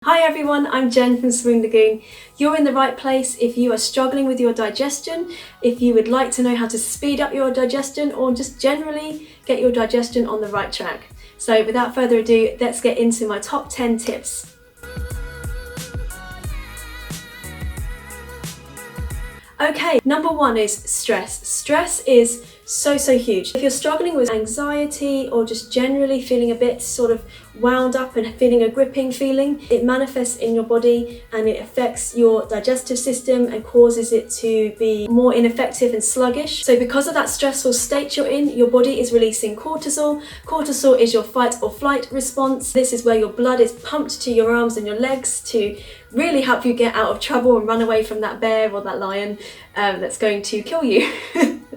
Hi everyone, I'm Jen from Swoon Lagoon. You're in the right place if you are struggling with your digestion, if you would like to know how to speed up your digestion or just generally get your digestion on the right track. So without further ado, let's get into my top 10 tips. Okay, number one is stress. Stress is so huge. If you're struggling with anxiety or just generally feeling a bit sort of wound up and feeling a gripping feeling, it manifests in your body and it affects your digestive system and causes it to be more ineffective and sluggish. So because of that stressful state you're in, your body is releasing cortisol. Cortisol is your fight or flight response. This is where your blood is pumped to your arms and your legs to really help you get out of trouble and run away from that bear or that lion that's going to kill you.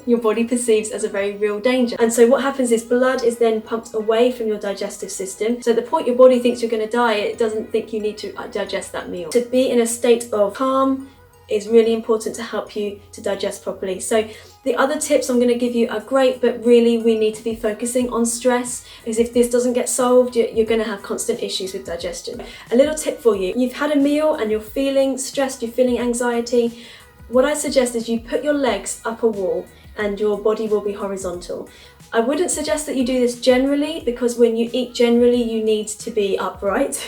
Your body perceives as a very real danger. And so what happens is blood is then pumped away from your digestive system. So at the point your body thinks you're going to die, it doesn't think you need to digest that meal. To be in a state of calm is really important to help you to digest properly. So the other tips I'm going to give you are great, but really we need to be focusing on stress, because if this doesn't get solved, you're going to have constant issues with digestion. A little tip for you: you've had a meal and you're feeling stressed, you're feeling anxiety. What I suggest is you put your legs up a wall and your body will be horizontal. I wouldn't suggest that you do this generally, because when you eat generally you need to be upright.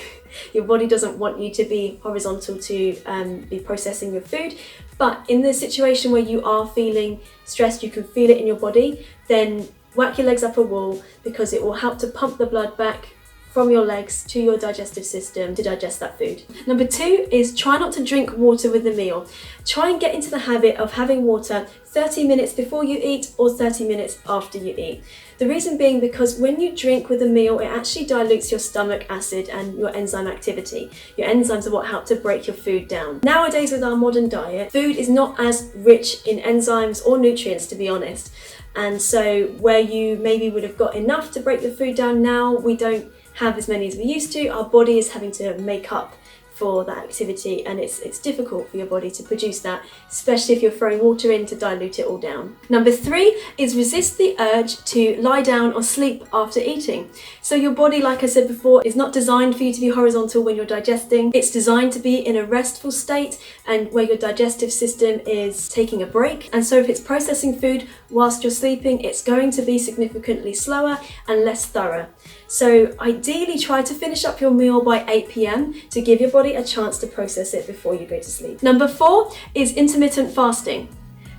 Your body doesn't want you to be horizontal to be processing your food. But in the situation where you are feeling stressed, you can feel it in your body, then whack your legs up a wall, because it will help to pump the blood back from your legs to your digestive system to digest that food. Number two is try not to drink water with the meal. Try and get into the habit of having water 30 minutes before you eat or 30 minutes after you eat. The reason being because when you drink with a meal, it actually dilutes your stomach acid and your enzyme activity. Your enzymes are what help to break your food down. Nowadays with our modern diet, food is not as rich in enzymes or nutrients, to be honest. And so where you maybe would have got enough to break your food down, now we don't have as many as we used to. Our body is having to make up for that activity, and it's difficult for your body to produce that, especially if you're throwing water in to dilute it all down. Number three is resist the urge to lie down or sleep after eating. So your body, like I said before, is not designed for you to be horizontal when you're digesting. It's designed to be in a restful state and where your digestive system is taking a break. And so if it's processing food whilst you're sleeping, it's going to be significantly slower and less thorough. So ideally try to finish up your meal by 8 p.m. to give your body a chance to process it before you go to sleep. Number four is intermittent fasting.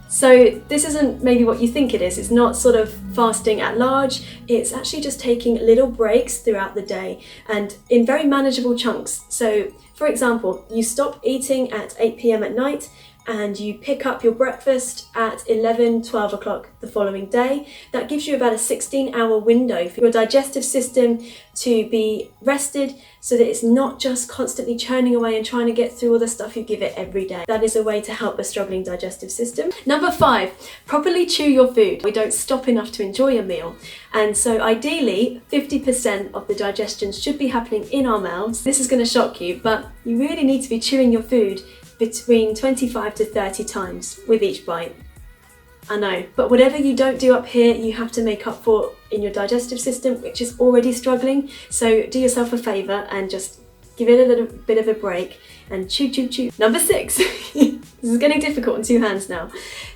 So this isn't maybe what you think it is. It's not sort of fasting at large. It's actually just taking little breaks throughout the day and in very manageable chunks. So for example, you stop eating at 8 p.m. at night and you pick up your breakfast at 11, 12 o'clock the following day. That gives you about a 16-hour window for your digestive system to be rested, so that it's not just constantly churning away and trying to get through all the stuff you give it every day. That is a way to help a struggling digestive system. Number five, properly chew your food. We don't stop enough to enjoy a meal. And so ideally, 50% of the digestion should be happening in our mouths. This is going to shock you, but you really need to be chewing your food between 25 to 30 times with each bite. I know, but whatever you don't do up here, you have to make up for in your digestive system, which is already struggling. So do yourself a favour and just give it a little bit of a break and chew. Number six, this is getting difficult on two hands now.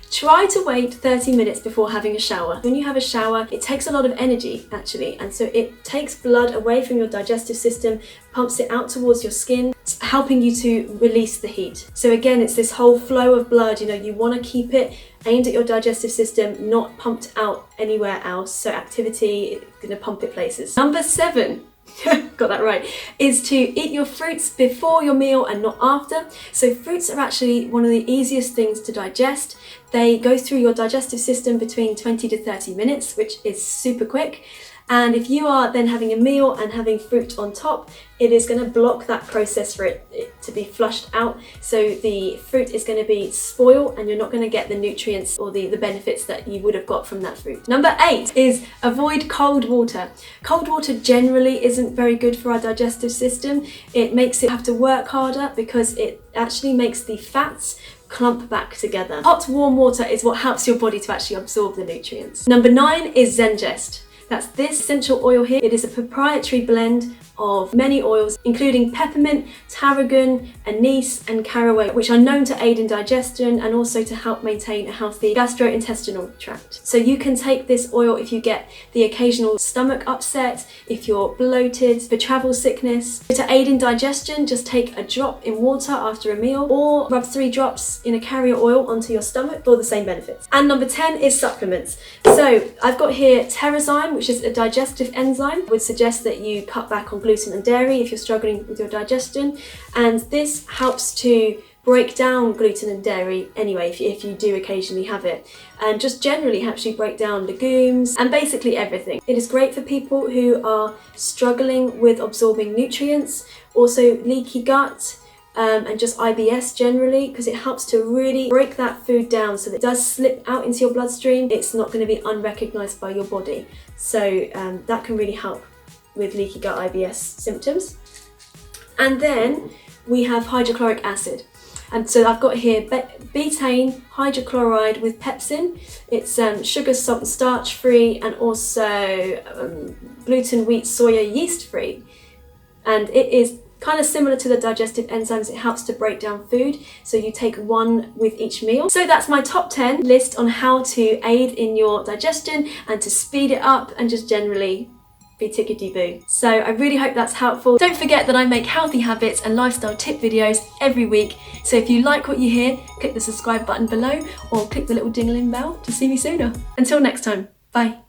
Try to wait 30 minutes before having a shower. When you have a shower, it takes a lot of energy actually, and so it takes blood away from your digestive system, pumps it out towards your skin, helping you to release the heat. So again, it's this whole flow of blood, you want to keep it aimed at your digestive system, not pumped out anywhere else. So activity is going to pump it places. Number seven, got that right, is to eat your fruits before your meal and not after. So fruits are actually one of the easiest things to digest. They go through your digestive system between 20 to 30 minutes, which is super quick. And if you are then having a meal and having fruit on top, it is going to block that process for it to be flushed out. So the fruit is going to be spoiled and you're not going to get the nutrients or the benefits that you would have got from that fruit. Number eight is avoid cold water. Cold water generally isn't very good for our digestive system. It makes it have to work harder because it actually makes the fats clump back together. Hot, warm water is what helps your body to actually absorb the nutrients. Number nine is Zenjest. That's this essential oil here. It is a proprietary blend of many oils, including peppermint, tarragon, anise and caraway, which are known to aid in digestion and also to help maintain a healthy gastrointestinal tract. So you can take this oil if you get the occasional stomach upset, if you're bloated, for travel sickness. To aid in digestion, just take a drop in water after a meal or rub 3 drops in a carrier oil onto your stomach for the same benefits. And number 10 is supplements. So I've got here TerraZyme, which is a digestive enzyme. I would suggest that you cut back on gluten and dairy if you're struggling with your digestion, and this helps to break down gluten and dairy anyway if you do occasionally have it, and just generally helps you break down legumes and basically everything. It is great for people who are struggling with absorbing nutrients, also leaky gut, and just IBS generally, because it helps to really break that food down so that it does slip out into your bloodstream. It's not going to be unrecognized by your body, so that can really help with leaky gut IBS symptoms. And then we have hydrochloric acid. And so I've got here betaine hydrochloride with pepsin. It's sugar, salt and starch free, and also gluten, wheat, soya, yeast free. And it is kind of similar to the digestive enzymes. It helps to break down food, so you take 1 with each meal. So that's my top 10 list on how to aid in your digestion and to speed it up and just generally be tickety-boo. So I really hope that's helpful. Don't forget that I make healthy habits and lifestyle tip videos every week. So if you like what you hear, click the subscribe button below or click the little ding-a-ling bell to see me sooner. Until next time, bye.